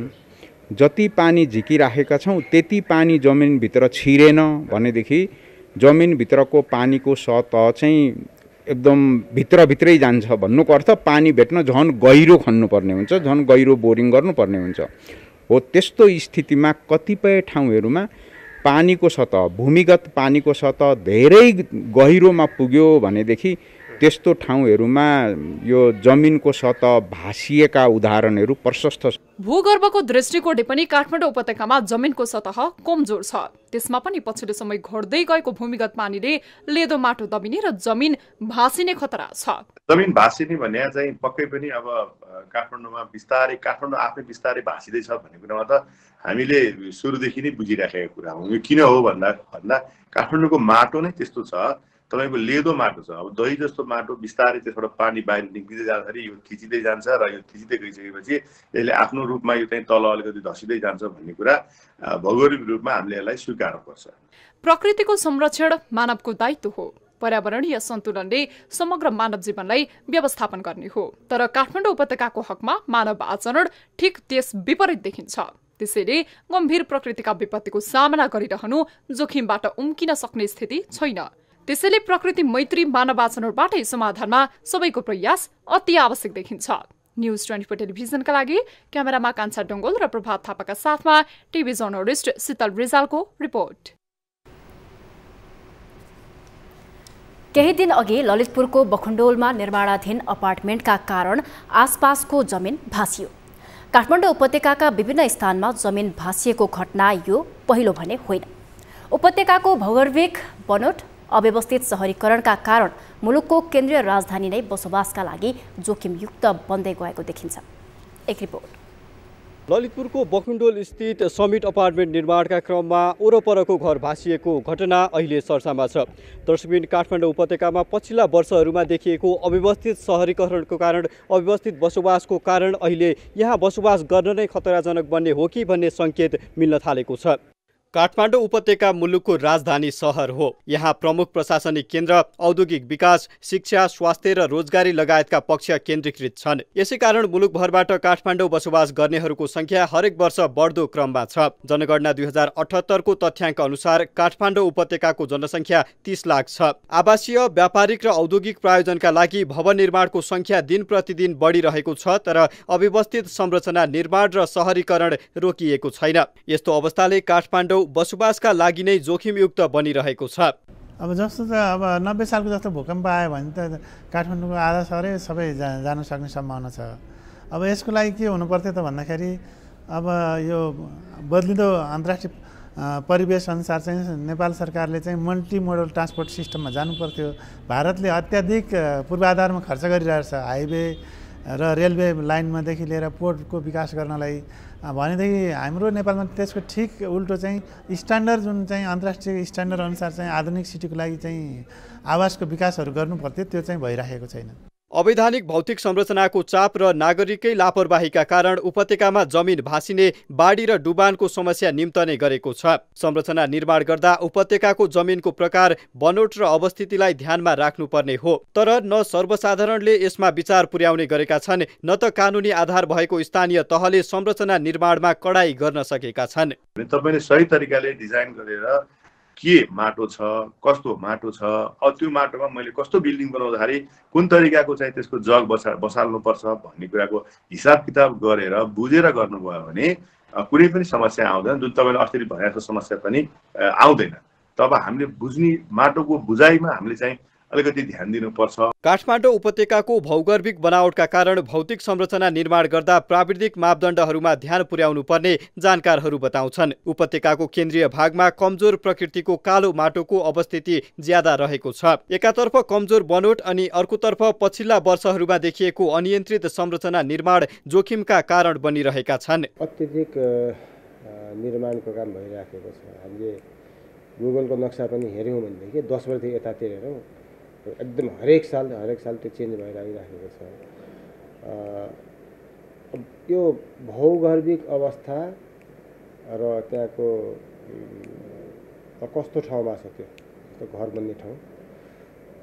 जति पानी झिकिराखेका छौँ त्यति पानी जमिनभित्र छिरेन भनेदेखि जमिनभित्रको पानीको सतह चाहिँ एकदम भित्रभित्रै जान्छ भन्नुको अर्थ पानी भेट्न झन् गहिरो खन्नुपर्ने हुन्छ, झन् गहिरो बोरिङ गर्नुपर्ने हुन्छ। हो त्यस्तो स्थितिमा कतिपय ठाउँहरूमा पानीको सतह, भूमिगत पानीको सतह धेरै गहिरोमा पुग्यो भनेदेखि त्यस्तो ठाउँहरूमा यो जमिनको सतह भासिएका उदाहरणहरू प्रशस्त छ। भूगर्भको दृष्टिकोणले पनि काठमाडौँ उपत्यकामा जमिनको सतह कमजोर छ। त्यसमा पनि पछिल्लो समय घट्दै गएको भूमिगत पानीले लेदो माटो दबिने र जमिन भासिने खतरा छ। जमिन भासिने भन्ने चाहिँ पक्कै पनि अब काठमाडौँमा बिस्तारै काठमाडौँ आफै बिस्तारै भासिँदैछ भन्ने कुरामा त हामीले सुरुदेखि नै बुझिराखेको कुरा हो। यो किन हो भन्दा काठमाडौँको माटो नै त्यस्तो छ, तपाईँको लेदो माटो छ। अब दही जस्तो माटो बिस्तारै त्यसबाट पानी बाहिर निक्लिँदै जाँदाखेरि यो थिचिँदै जान्छ र यो थिचिँदै गइसकेपछि यसले आफ्नो रूपमा यो चाहिँ तल अलिकति धसिँदै जान्छ भन्ने कुरा भौगोलिक रूपमा हामीले यसलाई स्वीकार्नुपर्छ। प्रकृतिको संरक्षण मानवको दायित्व हो। पर्यावरणीय सन्तुलनले समग्र मानव जीवनलाई व्यवस्थापन गर्ने हो। तर काठमाडौँ उपत्यकाको हकमा मानव आचरण ठिक त्यस विपरीत देखिन्छ। त्यसैले गम्भीर प्रकृतिका विपत्तिको सामना गरिरहनु जोखिमबाट उम्किन सक्ने स्थिति छैन। त्यसैले प्रकृति मैत्री मानव आचरणबाटै समाधानमा सबैको प्रयास अति आवश्यक देखिन्छ। न्युज 24 टेलिभिजनका लागि क्यामेरामा कान्छा डङ्गोल र प्रभात थापाका साथमा टिभी जर्नलिस्ट शीतल रिजालको रिपोर्ट। केही दिन अघि ललितपुरको बखुण्डोलमा निर्माणाधीन अपार्टमेन्टका कारण आसपासको जमिन भासियो। काठमाडौँ उपत्यकाका विभिन्न स्थानमा जमिन भासिएको घटना यो पहिलो भने होइन। उपत्यकाको भौगोलिक बनोट, अव्यवस्थित सहरीकरणका कारण मुलुकको केन्द्रीय राजधानी नै बसोबासका लागि जोखिमयुक्त बन्दै गएको देखिन्छ। एक रिपोर्ट। ललितपुरको बखुण्डोल स्थित समिट अपार्टमेन्ट निर्माणका क्रममा वरपरको घर भासिएको घटना अहिले चर्चामा छ। दर्शकबिन, काठमाडौँ उपत्यकामा पछिल्ला वर्षहरूमा देखिएको अव्यवस्थित सहरीकरणको कारण, अव्यवस्थित बसोबासको कारण अहिले यहाँ बसोबास गर्न नै खतराजनक बन्ने हो कि भन्ने सङ्केत मिल्न थालेको छ। काठमाडौँ उपत्यका मुलुकको राजधानी सहर हो। यहाँ प्रमुख प्रशासनिक केन्द्र, औद्योगिक विकास, शिक्षा, स्वास्थ्य र रोजगारी लगायतका पक्ष केन्द्रीकृत छन्। यसै कारण मुलुकभरबाट काठमाडौँ बसोबास गर्नेहरूको संख्या हरेक वर्ष बढ्दो क्रममा छ। जनगणना 2078 को तथ्याङ्क अनुसार काठमाडौँ उपत्यकाको जनसङ्ख्या 30 लाख छ। आवासीय, व्यापारिक र औद्योगिक प्रायोजनका लागि भवन निर्माणको संख्या दिन प्रतिदिन बढिरहेको छ, तर अव्यवस्थित संरचना निर्माण र सहरीकरण रोकिएको छैन। यस्तो अवस्थाले काठमाडौँ बसोबासका लागि नै जोखिमयुक्त बनिरहेको छ। अब जस्तो त अब 90 सालको जस्तो भूकम्प आयो भने त काठमाडौँको आधा सहरै सबै जान सक्ने सम्भावना छ। अब यसको लागि के हुनु पर्थ्यो त भन्दाखेरि अब यो बदलिँदो अन्तर्राष्ट्रिय परिवेश अनुसार चाहिँ नेपाल सरकारले चाहिँ मल्टी मोडल ट्रान्सपोर्ट सिस्टममा जानु पर्थ्यो। भारतले अत्याधिक पूर्वाधारमा खर्च गरिरहेछ, हाइवे र रेलवे लाइनमादेखि लिएर पोर्टको विकास गर्नलाई। भनेदेखि हाम्रो नेपालमा त्यसको ठिक उल्टो चाहिँ स्ट्यान्डर्ड जुन चाहिँ अन्तर्राष्ट्रिय स्ट्यान्डर्ड अनुसार चाहिँ आधुनिक सिटीको लागि चाहिँ आवासको विकासहरू गर्नु पर्थ्यो, त्यो चाहिँ भइराखेको छैन। अवैधानिक भौतिक संरचनाको चाप र नागरिकै लापरवाहीका कारण उपत्यकामा जमिन भासिने, बाढी र डुबानको समस्या निम्तने गरेको छ। संरचना निर्माण गर्दा उपत्यकाको जमिनको प्रकार, बनोट र अवस्थितिलाई ध्यानमा राख्नुपर्ने हो, तर न सर्वसाधारणले यसमा विचार पुर्याउने गरेका छन्, न त कानुनी आधार भएको स्थानीय तहले संरचना निर्माणमा कडाई गर्न सकेका छन्। तपाईले सही तरिकाले डिजाइन गरेर के माटो छ, कस्तो माटो छ, त्यो माटोमा मैले कस्तो बिल्डिङ बनाउँदाखेरि कुन तरिकाको चाहिँ त्यसको जग बसाल्नुपर्छ भन्ने कुराको हिसाब किताब गरेर बुझेर गर्नुभयो भने कुनै पनि समस्या आउँदैन। जुन तपाईँले अस्ति भनेको समस्या पनि आउँदैन। तब हामीले बुझ्ने माटोको बुझाइमा हामीले चाहिँ अलिकति ध्यान दिनुपर्छ। काठमाडौँ उपत्यकाको भौगर्भिक बनावटका कारण भौतिक संरचना निर्माण गर्दा प्राविधिक मापदण्डहरूमा ध्यान पुर्याउनु पर्ने जानकारहरू बताउँछन्। उपत्यकाको केन्द्रीय भागमा कमजोर प्रकृतिको कालो माटोको अवस्थिति ज्यादा रहेको छ। एकातर्फ कमजोर बनोट अनि अर्कोतर्फ पछिल्ला वर्षहरूमा देखिएको अनियन्त्रित संरचना निर्माण जोखिमका कारण बनिरहेका छन्। अत्यधिक निर्माणको काम भइराखेको छ। हामीले गुगलको नक्सा पनि हेऱ्यौँ भनेदेखि 10 वर्षदेखि यतातिर हेरौँ एकदम हरेक साल त्यो चेन्ज भइरहेको छ। त्यो भौगर्भिक अवस्था र त्यहाँको कस्तो ठाउँमा छ त्यो घर बन्ने ठाउँ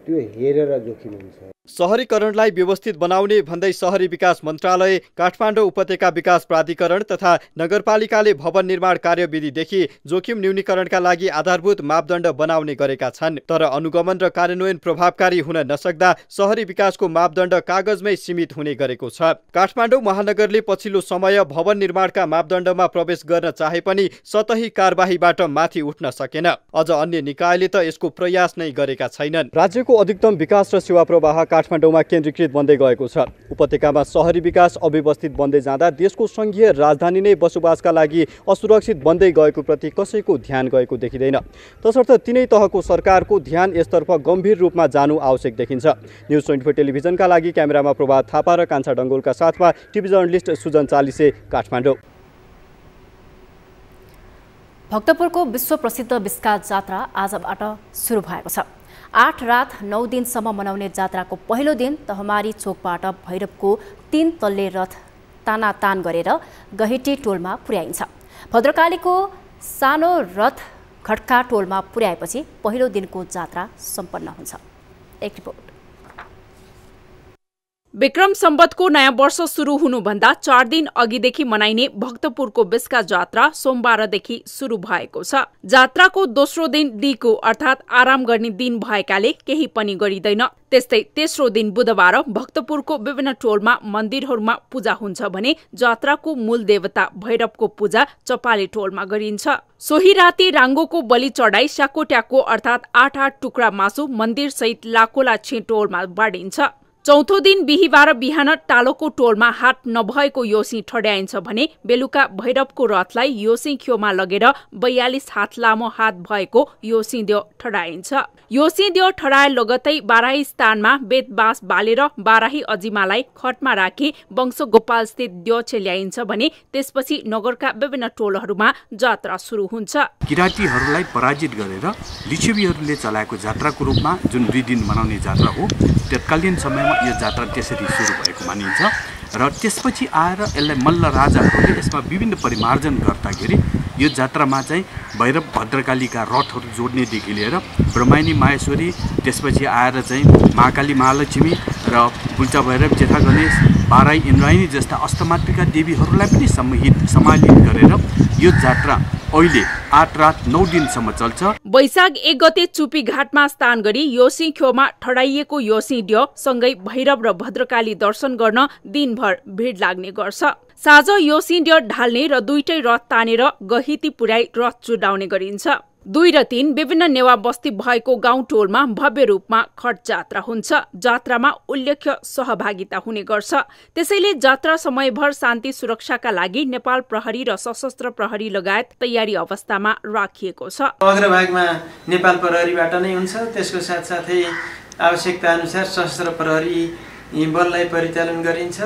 त्यो हेरेर जोखिम हुन्छ। सहरीकरणलाई व्यवस्थित बनाउने भन्दै शहरी विकास मन्त्रालय, काठमाडौँ उपत्यका विकास प्राधिकरण तथा नगरपालिकाले भवन निर्माण कार्यविधिदेखि जोखिम न्यूनीकरणका लागि आधारभूत मापदण्ड बनाउने गरेका छन्। तर अनुगमन र कार्यान्वयन प्रभावकारी हुन नसक्दा शहरी विकासको मापदण्ड कागजमै सीमित हुने गरेको छ। काठमाडौँ महानगरले पछिल्लो समय भवन निर्माणका मापदण्डमा प्रवेश गर्न चाहे पनि सतही कारबाहीबाट माथि उठ्न सकेन। अझ अन्य निकायले त यसको प्रयास नै गरेका छैनन्। राज्यको अधिकतम विकास र सेवा प्रवाह काठमाडौँमा केन्द्रीकृत बन्दै गएको छ। उपत्यकामा शहरी विकास अव्यवस्थित बन्दै जाँदा देशको संघीय राजधानी नै बसोबासका लागि असुरक्षित बन्दै गएको प्रति कसैको ध्यान गएको देखिँदैन। तसर्थ तिनै तहको सरकारको ध्यान यसतर्फ गम्भीर रूपमा जानु आवश्यक देखिन्छ। न्युज 24 टेलिभिजनका लागि क्यामेरामा प्रभात थापा र कान्छा डङ्गोलका साथमा टिभी जर्नलिस्ट सुजन चालिसे, काठमाडौँ। भक्तपुरको विश्व प्रसिद्ध बिस्का जात्रा आजबाट सुरु भएको छ। 8 रात 9 दिनसम्म मनाउने जात्राको पहिलो दिन तहमारी चोकबाट भैरवको 3 तल्ले रथ तानातान गरेर गहेटी टोलमा पुर्याइन्छ। भद्रकालीको सानो रथ खड्का टोलमा पुर्याएपछि पहिलो दिनको जात्रा सम्पन्न हुन्छ। एक रिपोर्ट। विक्रम सम्वतको नयाँ वर्ष सुरु हुनुभन्दा 4 दिन अघिदेखि मनाइने भक्तपुरको बिस्का जात्रा सोमबारदेखि सुरु भएको छ। जात्राको दोस्रो दिन दिको अर्थात् आराम गर्ने दिन भएकाले केही पनि गरिँदैन। त्यस्तै तेस्रो दिन बुधबार भक्तपुरको विभिन्न टोलमा मन्दिरहरूमा पूजा हुन्छ भने जात्राको मूल देवता भैरवको पूजा चपाले टोलमा गरिन्छ। सोही राति राङ्गोको बलि चढाई साकोट्याको अर्थात् 8 टुक्रा मासु मन्दिर सहित लाकोलाछे टोलमा बाँडिन्छ। चौथो दिन बिहिबार बिहान टालोको टोलमा हात नभएको योसी ठड्याइन्छ भने बेलुका भैरवको रथलाई योसी ख्योमा लगेर 42 हात लामो हात भएको योसी देव ठडाइन्छ। योसी देव ठडाए लगतै बाराही स्थानमा बेत बाँस बालेर बाराही अजिमालाई खटमा राखी वंश गोपाल स्थित देवछे ल्याइन्छ भने त्यसपछि नगरका विभिन्न टोलहरूमा जात्रा सुरु हुन्छ। किराँतीहरूलाई पराजित गरेर लिच्छवीहरूले चलाएको जात्राको रूपमा जुन 2 दिन मनाउने जात्रा हो, तत्कालीन समयमा यो जात्रा त्यसरी सुरु भएको मानिन्छ र त्यसपछि आएर यसलाई मल्ल राजाहरूले यसमा विभिन्न परिमार्जन गर्दाखेरि यो जात्रामा चाहिँ भैरव भद्रकालीका रथहरू जोड्नेदेखि लिएर ब्रह्मायणी माहेश्वरी, त्यसपछि आएर चाहिँ महाकाली महालक्ष्मी र बुल्चा भैरव, जेठा गणेश, बाराही इन्द्रायणी जस्ता अष्टमातृका देवीहरूलाई पनि सम्मानित गरेर यो जात्रा अहिले 8 रात 9 दिनसम्म चल्छ। वैशाख 1 गते चुपीघाटमा स्नान गरी योसी ख्योमा ठडाइएको योसी ड्य सँगै भैरव र भद्रकाली दर्शन गर्न दिनभर भिड लाग्ने गर्छ। साँझ योसी ड्य ढाल्ने र दुईटै रथ तानेर गहिती पुर्याई रथ चुडाउने गरिन्छ। 2 र 3 विभिन्न नेवा बस्ती भएको गाउँ टोलमा भव्य रूपमा खट जात्रा हुन्छ। जात्रामा उल्लेख्य सहभागिता हुने गर्छ। त्यसैले जात्रा समयभर शान्ति सुरक्षाका लागि नेपाल प्रहरी र सशस्त्र प्रहरी लगायत तयारी अवस्थामा राखिएको छ। अग्रभागमा नेपाल प्रहरीबाट नै हुन्छ। त्यसको साथसाथै आवश्यकता अनुसार सशस्त्र प्रहरी बललाई परिचालन गरिन्छ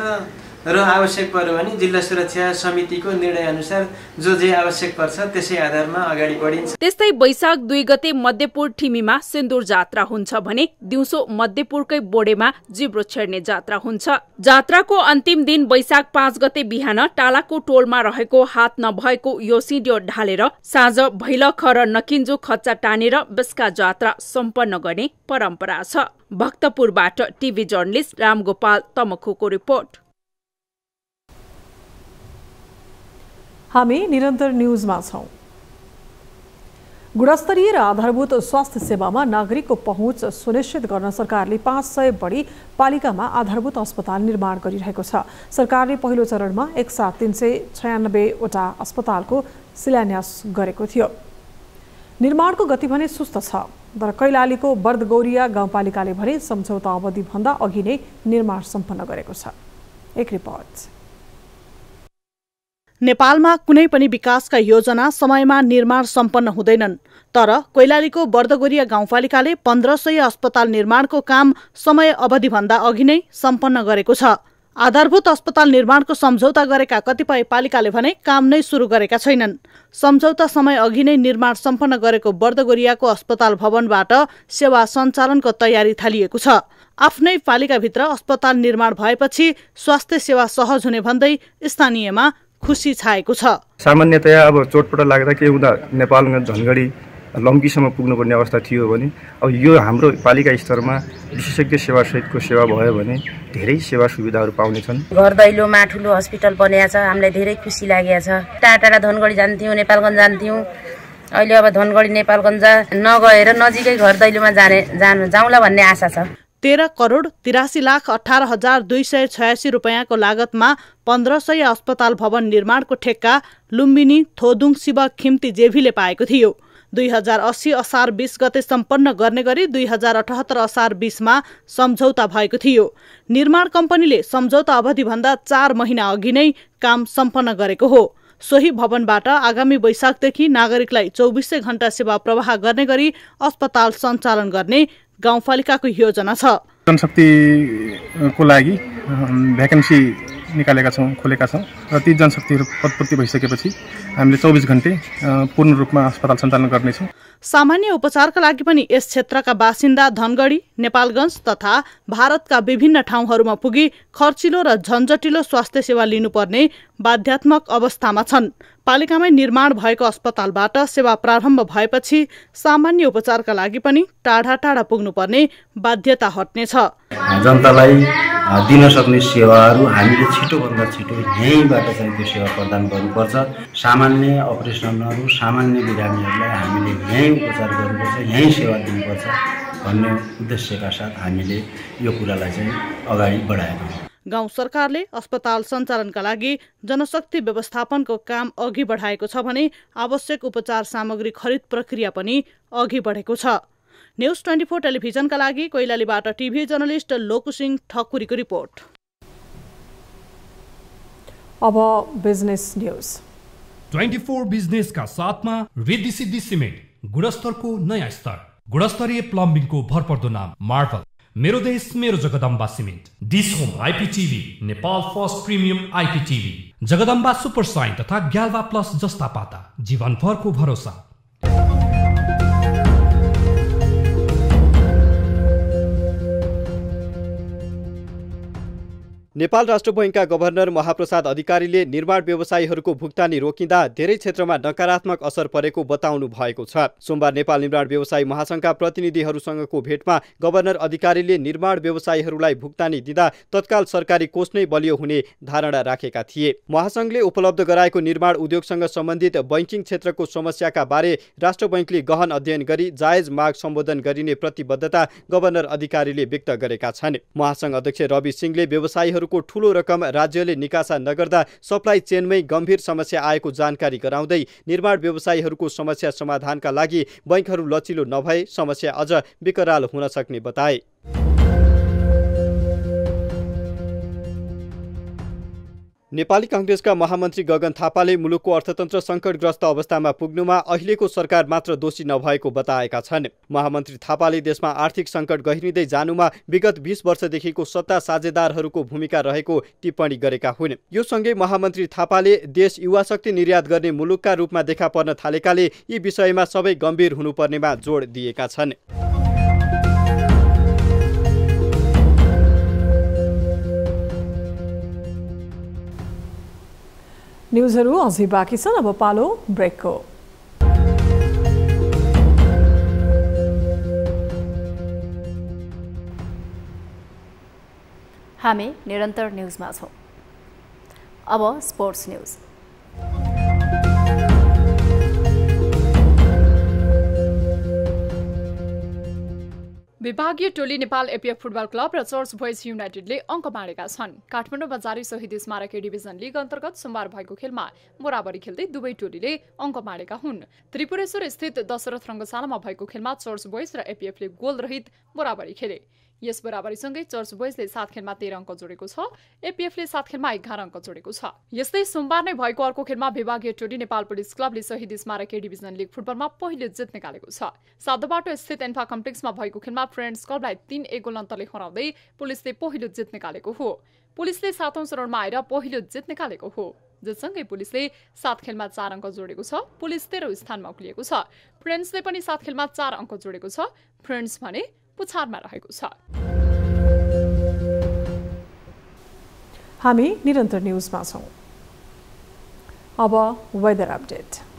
र आवश्यक पर्यो भने जिल्ला सुरक्षा समितिको निर्णय अनुसार जे आवश्यक पर्छ त्यसै आधारमा अगाडि बढिन्छ। त्यस्तै वैशाख 2 गते मध्यपुर ठिमीमा सिन्दूर जात्रा हुन्छ भने दिउँसो मध्यपुरकै बोडेमा जिब्रो छेड्ने जात्रा हुन्छ। जात्राको अन्तिम दिन वैशाख 5 गते बिहान टालाको टोलमा रहेको हात नभएको योसिड्यो ढालेर साँझ भैलख र नकिन्जु खच्चा टानेर बेस्का जात्रा सम्पन्न गर्ने परम्परा छ। भक्तपुरबाट टिभी जर्नलिस्ट रामगोपाल तमखुको रिपोर्ट। हामी निरन्तर न्यूजमा छौं। गुणस्तरीय र आधारभूत स्वास्थ्य सेवामा नागरिकको पहुँच सुनिश्चित गर्न सरकारले 500 बढी पालिकामा आधारभूत अस्पताल निर्माण गरिरहेको छ। सरकारले पहिलो चरणमा एक साथ 396 वटा अस्पतालको शिलान्यास गरेको थियो। निर्माणको गति भने सुस्त छ, तर कैलालीको बर्दगौरिया गाउँपालिकाले भने सम्झौता अवधिभन्दा अघि नै निर्माण सम्पन्न गरेको छ। एक रिपोर्ट। नेपालमा कुनै पनि विकासका योजना समयमा निर्माण सम्पन्न हुँदैनन्, तर कैलालीको बर्दगोरिया गाउँपालिकाले 1500 अस्पताल निर्माणको काम समय अवधिभन्दा अघि नै सम्पन्न गरेको छ। आधारभूत अस्पताल निर्माणको सम्झौता गरेका कतिपय पालिकाले भने काम नै सुरु गरेका छैनन्। सम्झौता समय अघि नै निर्माण सम्पन्न गरेको बर्दगोरियाको अस्पताल भवनबाट सेवा सञ्चालनको तयारी थालिएको छ। आफ्नै पालिकाभित्र अस्पताल निर्माण भएपछि स्वास्थ्य सेवा सहज हुने भन्दै स्थानीयमा खुसी छाएको छ। सामान्यतया अब चोटपटक लाग्दा के हुँदा नेपालगञ्ज झन्गडी लम्कीसम्म पुग्नुपर्ने अवस्था थियो भने अब यो हाम्रो पालिका स्तरमा विशेषज्ञ सेवा सहितको सेवा भयो भने धेरै सेवा सुविधाहरू पाउनेछन्। घर दैलोमा ठुलो हस्पिटल बनिएको छ, हामीलाई धेरै खुसी लागेको छ। टाढा धनगढी जान्थ्यौँ, नेपालगञ्ज जान्थ्यौँ, अहिले अब धनगढी नेपालगञ्ज नगएर नजिकै घर दैलोमा जाउँला भन्ने आशा छ। 13 करोड 83,18,286 रुपैयाँको लागतमा 1500 अस्पताल भवन निर्माणको ठेक्का लुम्बिनी थोदुङ शिव खिम्ती जेभीले पाएको थियो। 2080 असार 20 गते सम्पन्न गर्ने गरी 2078 असार 20 मा सम्झौता भएको थियो। निर्माण कम्पनीले सम्झौता अवधिभन्दा 4 महिना अघि नै काम सम्पन्न गरेको हो। सोही भवनबाट आगामी वैशाखदेखि नागरिकलाई 24 घण्टा सेवा प्रवाह गर्ने गरी अस्पताल सञ्चालन गर्ने गाउँपालिकाको योजना छ। जनशक्तिको लागि भ्याकेन्सी निकालेका छौँ, खोलेका छौँ र ती जनशक्तिहरू पदपूर्ति भइसकेपछि हामीले 24 घण्टे पूर्ण रूपमा अस्पताल सञ्चालन गर्नेछौँ। सामान्य उपचारका लागि पनि यस क्षेत्रका बासिन्दा धनगढी, नेपालगञ्ज तथा भारतका विभिन्न ठाउँहरूमा पुगी खर्चिलो र झन्झटिलो स्वास्थ्य सेवा लिनुपर्ने बाध्यात्मक अवस्थामा छन्। पालिकामै निर्माण भएको अस्पतालबाट सेवा प्रारम्भ भएपछि सामान्य उपचारका लागि पनि टाढा टाढा पुग्नुपर्ने बाध्यता हट्नेछ। जनतालाई दिन सक्ने सेवाहरू हामीले छिटोभन्दा छिटो यहीँबाट चाहिँ त्यो सेवा प्रदान गर्नुपर्छ। सामान्य अपरेसनहरू, सामान्य बिरामीहरूलाई हामीले यहीँ उपचार गर्नुपर्छ, यहीँ सेवा दिनुपर्छ भन्ने उद्देश्यका साथ हामीले यो कुरालाई चाहिँ अगाडि बढाएका छौँ। गाउँ सरकारले अस्पताल सञ्चालनका लागि जनशक्ति व्यवस्थापनको काम अघि बढाएको छ भने आवश्यक उपचार सामग्री खरिद प्रक्रिया पनि अघि बढेको छ। न्यूज 24 टेलिभिजनका लागि कैलालीबाट टिभी जर्नलिस्ट लोकुसिंह ठकुरीको रिपोर्ट। अब बिजनेस न्यूज। 24 बिजनेसका साथमा रिद्धि सिद्धि सिमेन्ट, गुणस्तरको नयाँ स्तर, गुणस्तरीय प्लम्बिङको भरपर्दो नाम मार्बल, मेरो देश मेरो Jagdamba cement, dish home IPTV, Nepal first premium IPTV, Jagdamba super sign तथा ग्याल्वा प्लस जस्ता पाता, जीवनभरको भरोसा। नेपाल राष्ट्र बैंकका गभर्नर महाप्रसाद अधिकारीले निर्माण व्यवसायीहरूको भुक्तानी रोकिँदा धेरै क्षेत्रमा नकारात्मक असर परेको बताउनु भएको छ। सोमबार नेपाल निर्माण व्यवसायी महासंघका प्रतिनिधिहरूसँगको भेटमा गभर्नर अधिकारीले निर्माण व्यवसायीहरूलाई भुक्तानी दिँदा तत्काल सरकारी कोष नै बलियो हुने धारणा राखेका थिए। महासंघले उपलब्ध गराएको निर्माण उद्योगसँग सम्बन्धित बैंकिङ क्षेत्रको समस्याका बारे राष्ट्र बैंकले गहन अध्ययन गरी जायज माग सम्बोधन गरिने प्रतिबद्धता गभर्नर अधिकारीले व्यक्त गरेका छन्। महासंघ अध्यक्ष रवि सिंहले व्यवसायीहरूको ठूलो रकम राज्यले निकासा नगर्दा सप्लाई चेनमै गम्भीर समस्या आएको जानकारी गराउँदै निर्माण व्यवसायीहरूको समस्या समाधानका लागि बैंकहरू लचिलो नभए समस्या अझ विकराल हुन सक्ने बताए। नेपाली कांग्रेसका महामन्त्री गगन थापाले मुलुकको अर्थतन्त्र संकटग्रस्त अवस्थामा पुग्नुमा अहिलेको सरकार मात्र दोषी नभएको बताएका छन्। महामन्त्री थापाले देशमा आर्थिक संकट गहिरिँदै जानुमा विगत 20 वर्षदेखिको सत्ता साझेदारहरूको भूमिका रहेको टिप्पणी गरेका हुन्। यो सँगै महामन्त्री थापाले देश युवा शक्ति निर्यात गर्ने मुलुकका रूपमा देखा पर्न थालेकाले यी विषयमा सबै गम्भीर हुनुपर्नेमा जोड दिएका छन्। न्युजहरू अझै बाँकी छन्, अब पालो ब्रेकको। हामी निरन्तर न्युजमा छौँ। अब स्पोर्ट्स न्युज। विभागीय टोली नेपाल एपीएफ फुटबल क्लब र चर्च बोइज युनाइटेडले अङ्क बाँडेका छन्। काठमाडौँमा जारी शहीद स्मारक ए डिभिजन लिग अन्तर्गत सोमबार भएको खेलमा बराबरी खेल्दै दुवै टोलीले अङ्क बाँडेका हुन्। त्रिपुरेश्वर स्थित दशरथ रङ्गशालामा भएको खेलमा चर्च बोइज र एपीएफले गोल रहित बराबरी खेले। यस बराबरीसँगै चर्च बोइजले 7 खेलमा 13 अङ्क जोडेको छ, एपीएफले 7 खेलमा 11 अङ्क जोडेको छ। यस्तै सोमबार नै भएको अर्को खेलमा विभागीय टोली नेपाल पुलिस क्लबले शहीद स्मारक ए डिभिजन लिग फुटबलमा पहिलो जित निकालेको छ। साधोबाटो स्थित एन्फा कम्प्लेक्समा भएको खेलमा फ्रेन्ड्स क्लबलाई 3-1 गोल अन्तरले हराउँदै पुलिसले पहिलो जित निकालेको हो। पुलिसले 7औं चरणमा आएर पहिलो जित निकालेको हो। जितसँगै पुलिसले 7 खेलमा 4 अङ्क जोडेको छ। पुलिस 13औं स्थानमा उक्लिएको छ। फ्रेन्ड्सले पनि 7 खेलमा 4 अङ्क जोडेको छ। फ्रेन्ड्स भने पुछारमा रहेको छ। हामी निरन्तर न्युजमा छौँ। अब वेदर अपडेट।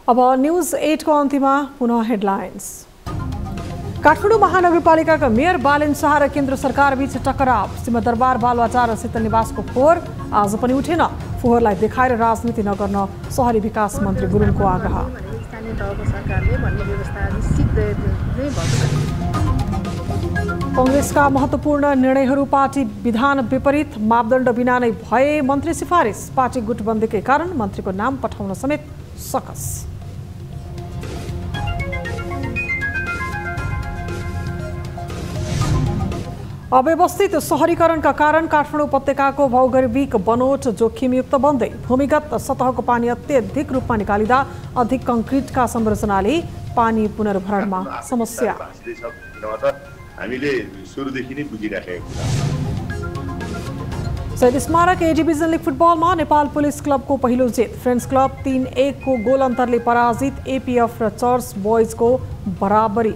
अब न्यूज 8 को अन्त्यमा पुनः हेडलाइन्स। काठमाडौँ महानगरपालिकाका मेयर बालेन शाह र केन्द्र सरकार बीच टकराव। सिंहदरबार बालुवाचार र शीतल निवासको फोहोर आज पनि उठेन। फोहोरलाई देखाएर राजनीति नगर्न शहरी विकास मन्त्री गुरुङको आग्रह। स्थानीय तहको सरकारले भन्ने व्यवस्था निश्चित नै भएको छ। कांग्रेसका महत्त्वपूर्ण निर्णयहरू पार्टी विधान विपरीत मापदण्ड बिना नै भए मन्त्री सिफारिस। पार्टी गुटबन्दीकै कारण मन्त्रीको नाम पठाउन समेत सकस। अव्यवस्थित शहरीकरणका कारण काठमाडौँ उपत्यकाको भौगोलिक बनोट जोखिमयुक्त बन्दै भूमिगत सतहको पानी अत्यधिक रूपमा निकालिँदा अधिक कङ्क्रिटका संरचनाले पानी पुनर्भरणमा समस्या। हामीले सुरुदेखि नै बुझिराखेको कुरा। शहीद स्मारक ए डिभिजन लिग फुटबलमा नेपाल पुलिस क्लबको पहिलो जित। फ्रेन्ड्स क्लब 3-1 को गोल अन्तरले पराजित। एपीएफ र चर्च बोइजको बराबरी।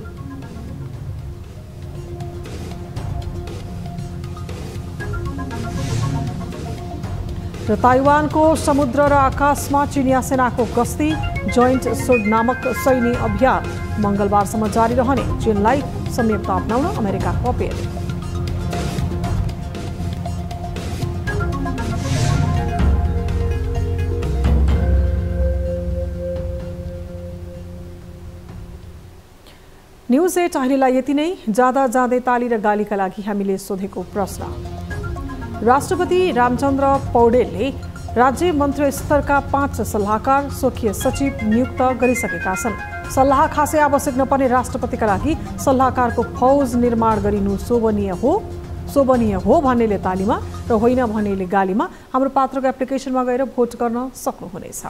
र ताइवानको समुद्र र आकाशमा चिनिया सेनाको गस्ती। जोइन्ट सोड नामक सैन्य अभियान मङ्गलबारसम्म जारी रहने। चीनलाई संयमता अपनाउन अमेरिकाको अपिल। न्युज 8 अहिलेलाई यति नै। जाँदा जाँदै ताली र गालीका लागि हामीले सोधेको प्रश्न। राष्ट्रपति रामचन्द्र पौडेलले राज्य मन्त्री स्तरका 5 सल्लाहकार स्वकीय सचिव नियुक्त गरिसकेका छन्। सल्लाह खासै आवश्यक नपर्ने राष्ट्रपतिका लागि सल्लाहकारको फौज निर्माण गरिनु शोभनीय हो भन्नेले तालीमा र होइन भन्नेले गालीमा हाम्रो पात्रको एप्लिकेसनमा गएर भोट गर्न सक्नुहुनेछ।